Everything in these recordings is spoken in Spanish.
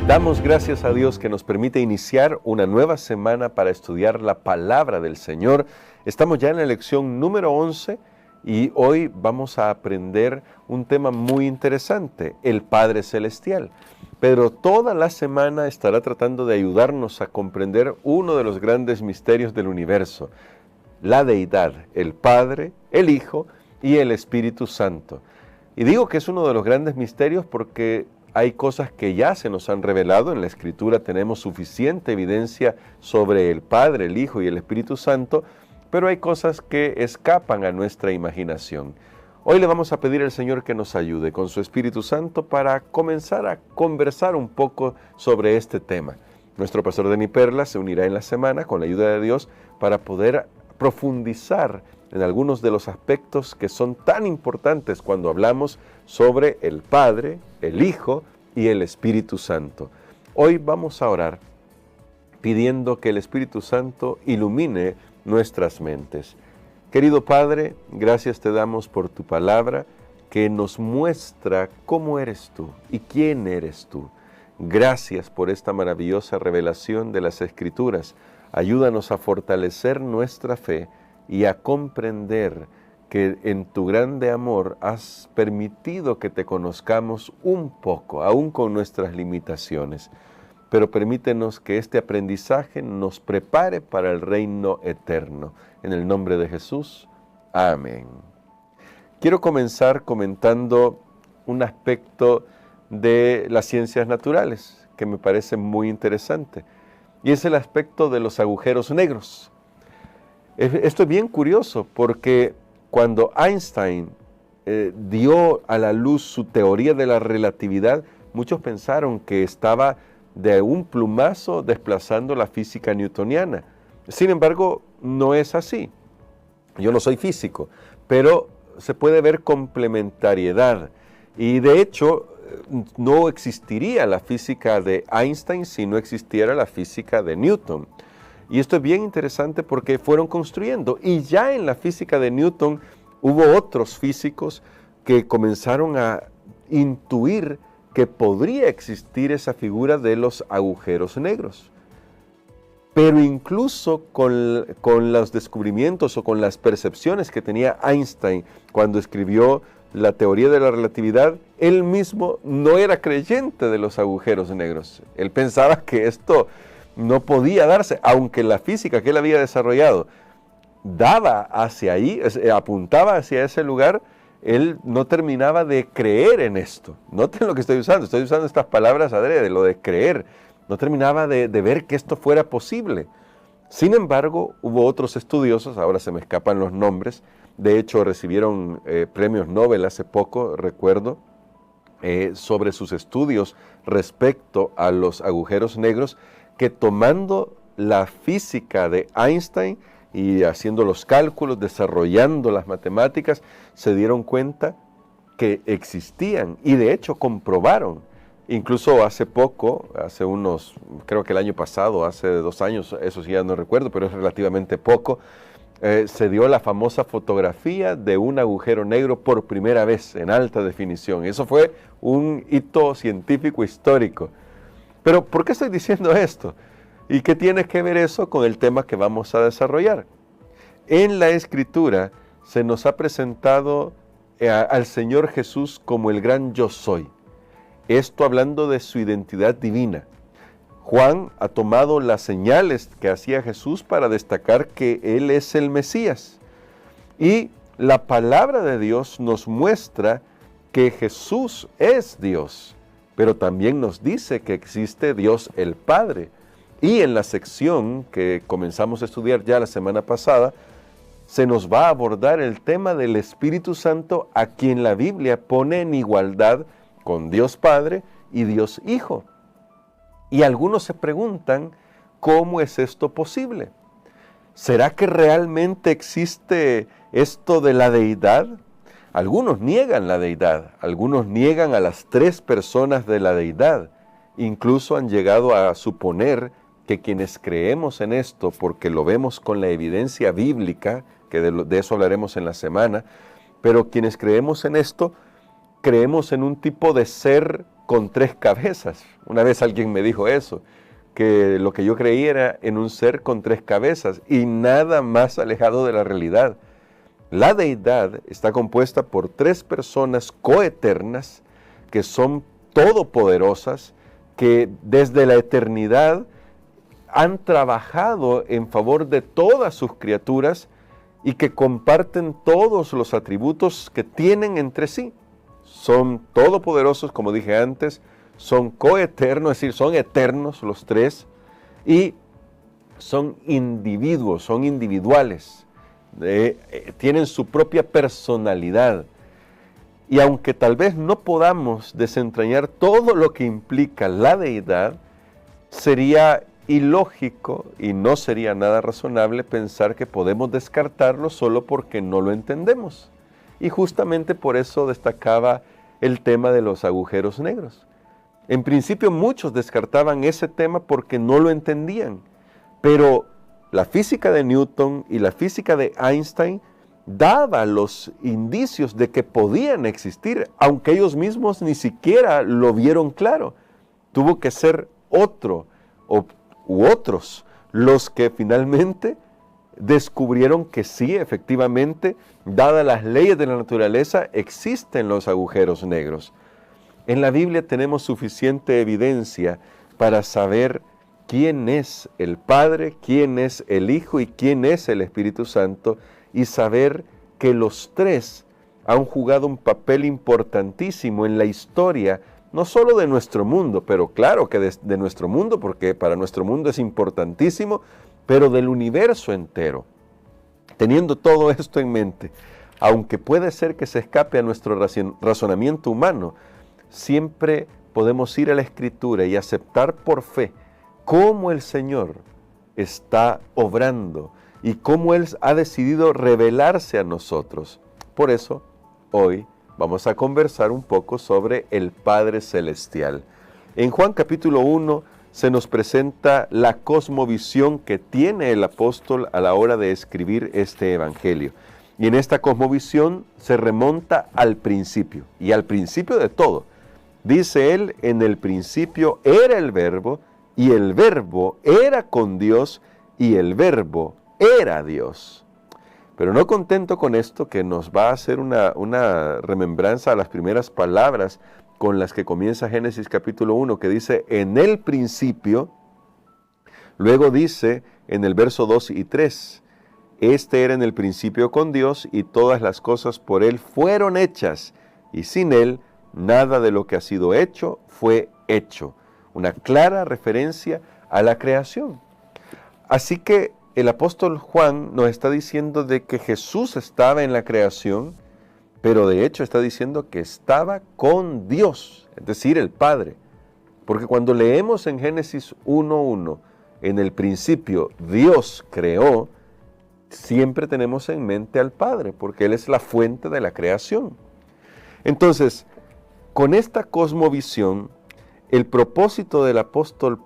Damos gracias a Dios que nos permite iniciar una nueva semana para estudiar la palabra del Señor. Estamos ya en la lección número 11 y hoy vamos a aprender un tema muy interesante, el Padre Celestial. Pero toda la semana estará tratando de ayudarnos a comprender uno de los grandes misterios del universo, la deidad, el Padre, el Hijo y el Espíritu Santo. Y digo que es uno de los grandes misterios porque hay cosas que ya se nos han revelado. En la Escritura tenemos suficiente evidencia sobre el Padre, el Hijo y el Espíritu Santo, pero hay cosas que escapan a nuestra imaginación. Hoy le vamos a pedir al Señor que nos ayude con su Espíritu Santo para comenzar a conversar un poco sobre este tema. Nuestro pastor Denis Perla se unirá en la semana con la ayuda de Dios para poder profundizar en algunos de los aspectos que son tan importantes cuando hablamos sobre el Padre, el Hijo y el Espíritu Santo. Hoy vamos a orar pidiendo que el Espíritu Santo ilumine nuestras mentes. Querido Padre, gracias te damos por tu palabra que nos muestra cómo eres tú y quién eres tú. Gracias por esta maravillosa revelación de las Escrituras. Ayúdanos a fortalecer nuestra fe y a comprender que en tu grande amor has permitido que te conozcamos un poco, aún con nuestras limitaciones. Pero permítenos que este aprendizaje nos prepare para el reino eterno. En el nombre de Jesús, amén. Quiero comenzar comentando un aspecto de las ciencias naturales que me parece muy interesante, y es el aspecto de los agujeros negros. Esto es bien curioso porque cuando Einstein dio a la luz su teoría de la relatividad, muchos pensaron que estaba de un plumazo desplazando la física newtoniana. Sin embargo, no es así. Yo no soy físico, pero se puede ver complementariedad. Y de hecho, no existiría la física de Einstein si no existiera la física de Newton. Y esto es bien interesante porque fueron construyendo. Y ya en la física de Newton hubo otros físicos que comenzaron a intuir que podría existir esa figura de los agujeros negros. Pero incluso con los descubrimientos o con las percepciones que tenía Einstein cuando escribió la teoría de la relatividad, él mismo no era creyente de los agujeros negros. Él pensaba que esto no podía darse, aunque la física que él había desarrollado daba hacia ahí, apuntaba hacia ese lugar. Él no terminaba de creer en esto. Noten lo que estoy usando estas palabras adrede, lo de creer. No terminaba de ver que esto fuera posible. Sin embargo, hubo otros estudiosos, ahora se me escapan los nombres, de hecho recibieron premios Nobel hace poco, recuerdo, sobre sus estudios respecto a los agujeros negros, que tomando la física de Einstein y haciendo los cálculos, desarrollando las matemáticas, se dieron cuenta que existían y de hecho comprobaron. Incluso hace poco, creo que el año pasado, hace 2 años, eso sí ya no recuerdo, pero es relativamente poco, se dio la famosa fotografía de un agujero negro por primera vez en alta definición. Eso fue un hito científico histórico. Pero, ¿por qué estoy diciendo esto? ¿Y qué tiene que ver eso con el tema que vamos a desarrollar? En la Escritura se nos ha presentado al Señor Jesús como el gran yo soy. Esto hablando de su identidad divina. Juan ha tomado las señales que hacía Jesús para destacar que Él es el Mesías. Y la palabra de Dios nos muestra que Jesús es Dios, pero también nos dice que existe Dios el Padre. Y en la sección que comenzamos a estudiar ya la semana pasada, se nos va a abordar el tema del Espíritu Santo, a quien la Biblia pone en igualdad con Dios Padre y Dios Hijo. Y algunos se preguntan, ¿cómo es esto posible? ¿Será que realmente existe esto de la deidad? Algunos niegan la deidad, algunos niegan a las 3 personas de la deidad. Incluso han llegado a suponer que quienes creemos en esto, porque lo vemos con la evidencia bíblica, que de eso hablaremos en la semana, pero quienes creemos en esto, creemos en un tipo de ser con 3 cabezas. Una vez alguien me dijo eso, que lo que yo creía era en un ser con 3 cabezas y nada más alejado de la realidad. La deidad está compuesta por 3 personas coeternas que son todopoderosas, que desde la eternidad han trabajado en favor de todas sus criaturas y que comparten todos los atributos que tienen entre sí. Son todopoderosos, como dije antes, son coeternos, es decir, son eternos los 3, y son individuos, son individuales, tienen su propia personalidad. Y aunque tal vez no podamos desentrañar todo lo que implica la deidad, sería ilógico y no sería nada razonable pensar que podemos descartarlo solo porque no lo entendemos. Y justamente por eso destacaba el tema de los agujeros negros. En principio muchos descartaban ese tema porque no lo entendían, pero la física de Newton y la física de Einstein daba los indicios de que podían existir, aunque ellos mismos ni siquiera lo vieron claro. Tuvo que ser otro u otros los que finalmente descubrieron que sí, efectivamente, dadas las leyes de la naturaleza, existen los agujeros negros. En la Biblia tenemos suficiente evidencia para saber quién es el Padre, quién es el Hijo y quién es el Espíritu Santo, y saber que los 3 han jugado un papel importantísimo en la historia, no solo de nuestro mundo, pero claro que de nuestro mundo, porque para nuestro mundo es importantísimo, pero del universo entero. Teniendo todo esto en mente, aunque puede ser que se escape a nuestro razonamiento humano, siempre podemos ir a la Escritura y aceptar por fe cómo el Señor está obrando y cómo Él ha decidido revelarse a nosotros. Por eso, hoy vamos a conversar un poco sobre el Padre Celestial. En Juan capítulo 1 se nos presenta la cosmovisión que tiene el apóstol a la hora de escribir este evangelio. Y en esta cosmovisión se remonta al principio, y al principio de todo. Dice él, en el principio era el Verbo, y el Verbo era con Dios, y el Verbo era Dios. Pero no contento con esto, que nos va a hacer una remembranza a las primeras palabras con las que comienza Génesis capítulo 1, que dice, en el principio. Luego dice en el verso 2 y 3, este era en el principio con Dios, y todas las cosas por Él fueron hechas, y sin Él nada de lo que ha sido hecho fue hecho. Una clara referencia a la creación. Así que el apóstol Juan nos está diciendo de que Jesús estaba en la creación, pero de hecho está diciendo que estaba con Dios, es decir, el Padre. Porque cuando leemos en Génesis 1:1, en el principio Dios creó, siempre tenemos en mente al Padre, porque Él es la fuente de la creación. Entonces, con esta cosmovisión, el propósito del apóstol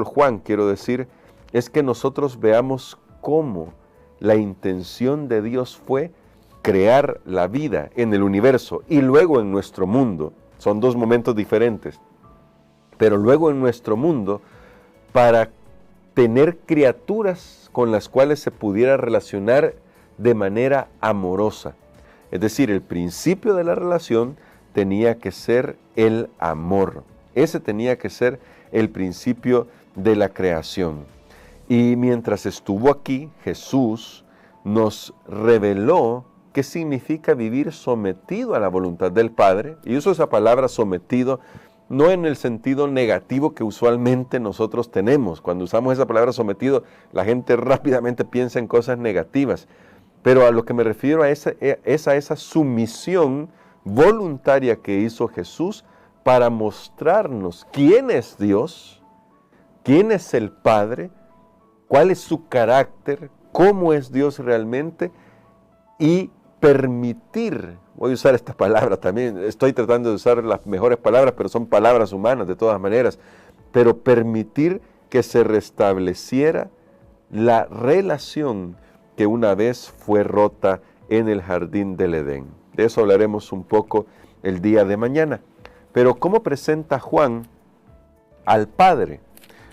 Juan, quiero decir, es que nosotros veamos cómo la intención de Dios fue crear la vida en el universo y luego en nuestro mundo. Son 2 momentos diferentes. Pero luego en nuestro mundo, para tener criaturas con las cuales se pudiera relacionar de manera amorosa. Es decir, el principio de la relación tenía que ser el amor. Ese tenía que ser el principio de la creación. Y mientras estuvo aquí, Jesús nos reveló qué significa vivir sometido a la voluntad del Padre. Y uso esa palabra sometido no en el sentido negativo que usualmente nosotros tenemos. Cuando usamos esa palabra sometido, la gente rápidamente piensa en cosas negativas. Pero a lo que me refiero es a esa sumisión voluntaria que hizo Jesús para mostrarnos quién es Dios, quién es el Padre, cuál es su carácter, cómo es Dios realmente, y permitir, voy a usar esta palabra también, estoy tratando de usar las mejores palabras, pero son palabras humanas de todas maneras, pero permitir que se restableciera la relación que una vez fue rota en el jardín del Edén. De eso hablaremos un poco el día de mañana. Pero ¿cómo presenta Juan al Padre?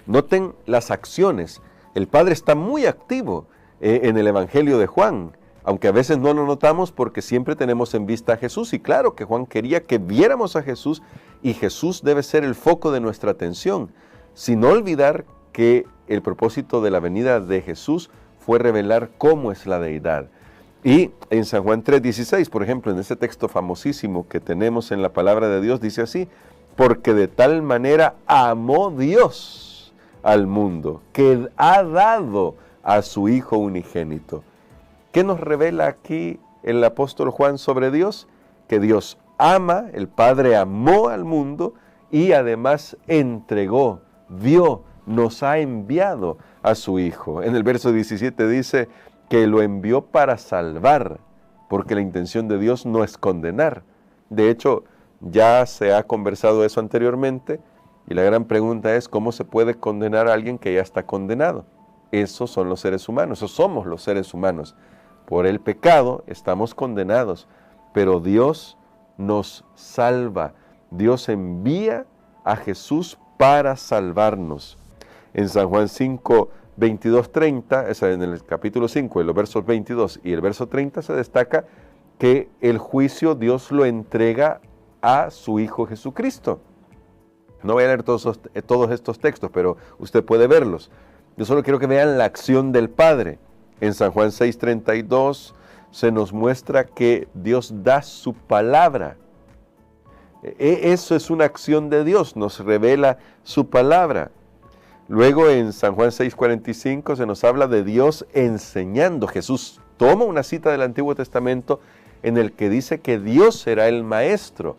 Noten las acciones. El Padre está muy activo en el Evangelio de Juan, aunque a veces no lo notamos porque siempre tenemos en vista a Jesús. Y claro que Juan quería que viéramos a Jesús y Jesús debe ser el foco de nuestra atención, sin olvidar que el propósito de la venida de Jesús fue revelar cómo es la deidad. Y en San Juan 3:16, por ejemplo, en ese texto famosísimo que tenemos en la palabra de Dios, dice así: porque de tal manera amó Dios al mundo, que ha dado a su Hijo unigénito. ¿Qué nos revela aquí el apóstol Juan sobre Dios? Que Dios ama, el Padre amó al mundo y además entregó, dio, nos ha enviado a su Hijo. En el verso 17 dice que lo envió para salvar, porque la intención de Dios no es condenar. De hecho, ya se ha conversado eso anteriormente y la gran pregunta es ¿cómo se puede condenar a alguien que ya está condenado? Esos son los seres humanos, esos somos los seres humanos. Por el pecado estamos condenados, pero Dios nos salva. Dios envía a Jesús para salvarnos. En San Juan 5, 22, 30, en el capítulo 5, en los versos 22 y el verso 30 se destaca que el juicio Dios lo entrega a su Hijo Jesucristo. No voy a leer todos estos textos, pero usted puede verlos. Yo solo quiero que vean la acción del Padre. En San Juan 6:32 se nos muestra que Dios da su palabra. Eso es una acción de Dios, nos revela su palabra. Luego en San Juan 6:45 se nos habla de Dios enseñando. Jesús toma una cita del Antiguo Testamento en el que dice que Dios será el maestro.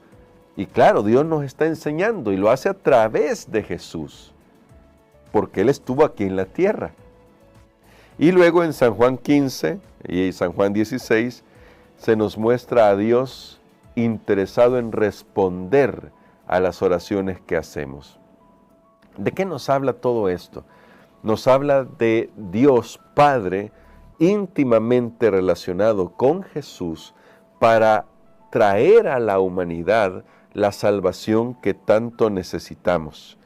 Y claro, Dios nos está enseñando y lo hace a través de Jesús, porque Él estuvo aquí en la tierra. Y luego en San Juan 15 y San Juan 16 se nos muestra a Dios interesado en responder a las oraciones que hacemos. ¿De qué nos habla todo esto? Nos habla de Dios Padre íntimamente relacionado con Jesús para traer a la humanidad la salvación que tanto necesitamos.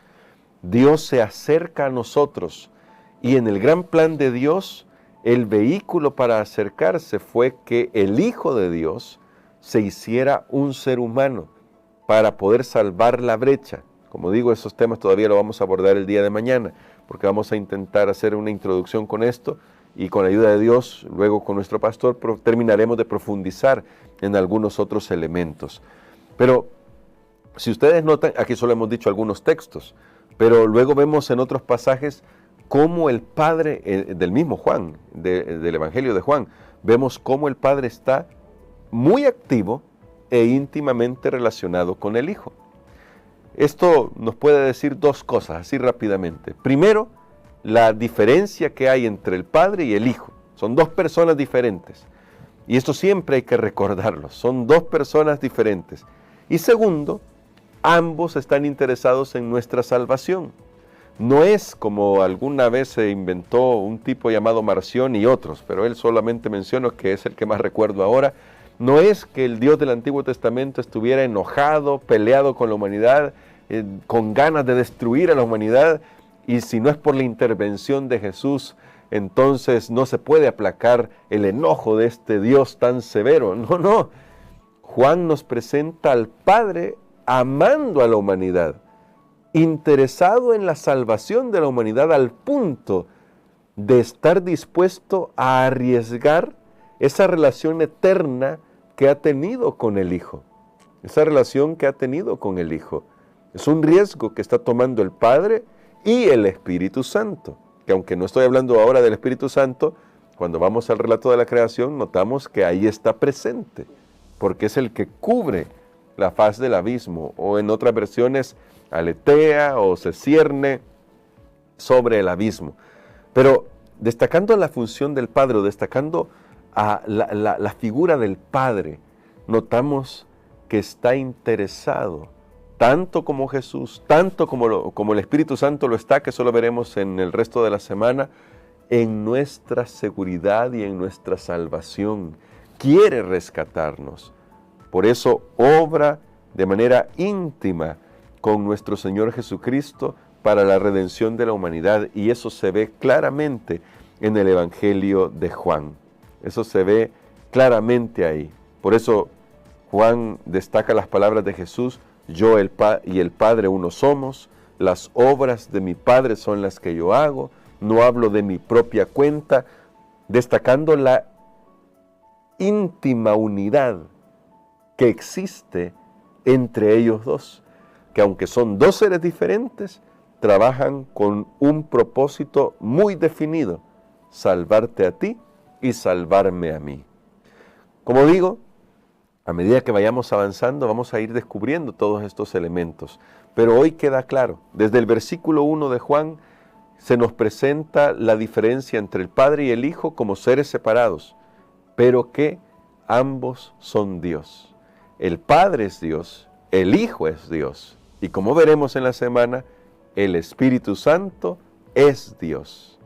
Dios se acerca a nosotros y en el gran plan de Dios, el vehículo para acercarse fue que el Hijo de Dios se hiciera un ser humano para poder salvar la brecha. Como digo, esos temas todavía lo vamos a abordar el día de mañana, porque vamos a intentar hacer una introducción con esto y con la ayuda de Dios, luego con nuestro pastor, terminaremos de profundizar en algunos otros elementos. Pero si ustedes notan, aquí solo hemos dicho algunos textos, pero luego vemos en otros pasajes cómo el Padre, del mismo Juan, del Evangelio de Juan, vemos cómo el Padre está muy activo e íntimamente relacionado con el Hijo. Esto nos puede decir dos cosas, así rápidamente. Primero, la diferencia que hay entre el Padre y el Hijo. Son dos personas diferentes. Y esto siempre hay que recordarlo. Son dos personas diferentes. Y segundo, ambos están interesados en nuestra salvación. No es como alguna vez se inventó un tipo llamado Marcioni y otros, pero él solamente menciono que es el que más recuerdo ahora. No es que el Dios del Antiguo Testamento estuviera enojado, peleado con la humanidad, con ganas de destruir a la humanidad, y si no es por la intervención de Jesús, entonces no se puede aplacar el enojo de este Dios tan severo. No. Juan nos presenta al Padre amando a la humanidad, interesado en la salvación de la humanidad al punto de estar dispuesto a arriesgar esa relación eterna que ha tenido con el Hijo. Esa relación que ha tenido con el Hijo. Es un riesgo que está tomando el Padre y el Espíritu Santo. Que aunque no estoy hablando ahora del Espíritu Santo, cuando vamos al relato de la creación, notamos que ahí está presente, porque es el que cubre la faz del abismo, o en otras versiones, aletea o se cierne sobre el abismo. Pero destacando la función del Padre, o destacando a la figura del Padre, notamos que está interesado, tanto como Jesús, tanto como el Espíritu Santo lo está, que solo veremos en el resto de la semana, en nuestra seguridad y en nuestra salvación. Quiere rescatarnos. Por eso obra de manera íntima con nuestro Señor Jesucristo para la redención de la humanidad, y eso se ve claramente en el Evangelio de Juan. Eso se ve claramente ahí. Por eso Juan destaca las palabras de Jesús: yo y el Padre uno somos, las obras de mi Padre son las que yo hago, no hablo de mi propia cuenta, destacando la íntima unidad que existe entre ellos dos, que aunque son dos seres diferentes, trabajan con un propósito muy definido: salvarte a ti y salvarme a mí. Como digo, a medida que vayamos avanzando, vamos a ir descubriendo todos estos elementos. Pero hoy queda claro, desde el versículo 1 de Juan, se nos presenta la diferencia entre el Padre y el Hijo como seres separados, pero que ambos son Dios. El Padre es Dios, el Hijo es Dios, y como veremos en la semana, el Espíritu Santo es Dios.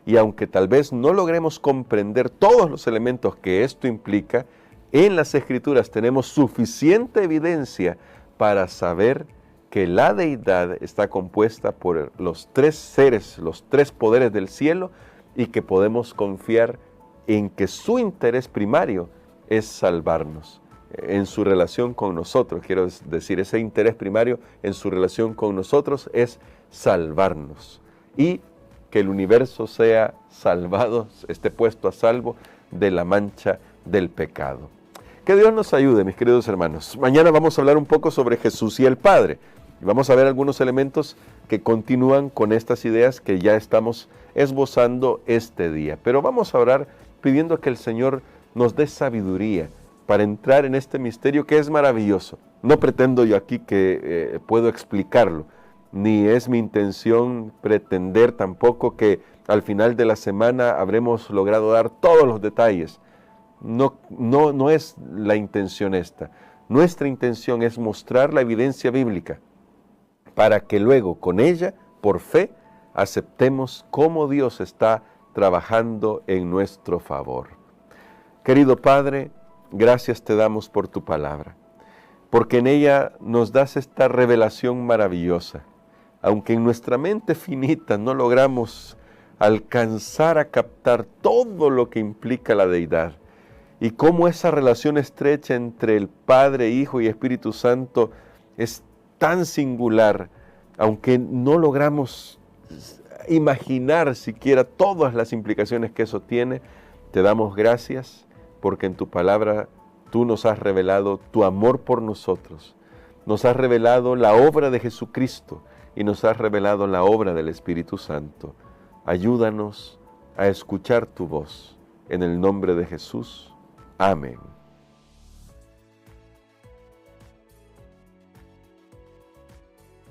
Y aunque tal vez no logremos comprender todos los elementos que esto implica, en las Escrituras tenemos suficiente evidencia para saber que la deidad está compuesta por los tres seres, los tres poderes del cielo, y que podemos confiar en que su interés primario es salvarnos. En su relación con nosotros, quiero decir, ese interés primario en su relación con nosotros es salvarnos, y que el universo sea salvado, esté puesto a salvo de la mancha del pecado. Que Dios nos ayude, mis queridos hermanos. Mañana vamos a hablar un poco sobre Jesús y el Padre. Y vamos a ver algunos elementos que continúan con estas ideas que ya estamos esbozando este día. Pero vamos a orar pidiendo que el Señor nos dé sabiduría para entrar en este misterio que es maravilloso. No pretendo yo aquí que puedo explicarlo, ni es mi intención pretender tampoco que al final de la semana habremos logrado dar todos los detalles. No es la intención esta. Nuestra intención es mostrar la evidencia bíblica para que luego con ella, por fe, aceptemos cómo Dios está trabajando en nuestro favor. Querido Padre, gracias te damos por tu palabra, porque en ella nos das esta revelación maravillosa. Aunque en nuestra mente finita no logramos alcanzar a captar todo lo que implica la deidad, y cómo esa relación estrecha entre el Padre, Hijo y Espíritu Santo es tan singular, aunque no logramos imaginar siquiera todas las implicaciones que eso tiene, te damos gracias porque en tu palabra tú nos has revelado tu amor por nosotros, nos has revelado la obra de Jesucristo y nos has revelado la obra del Espíritu Santo. Ayúdanos a escuchar tu voz. En el nombre de Jesús. Amén.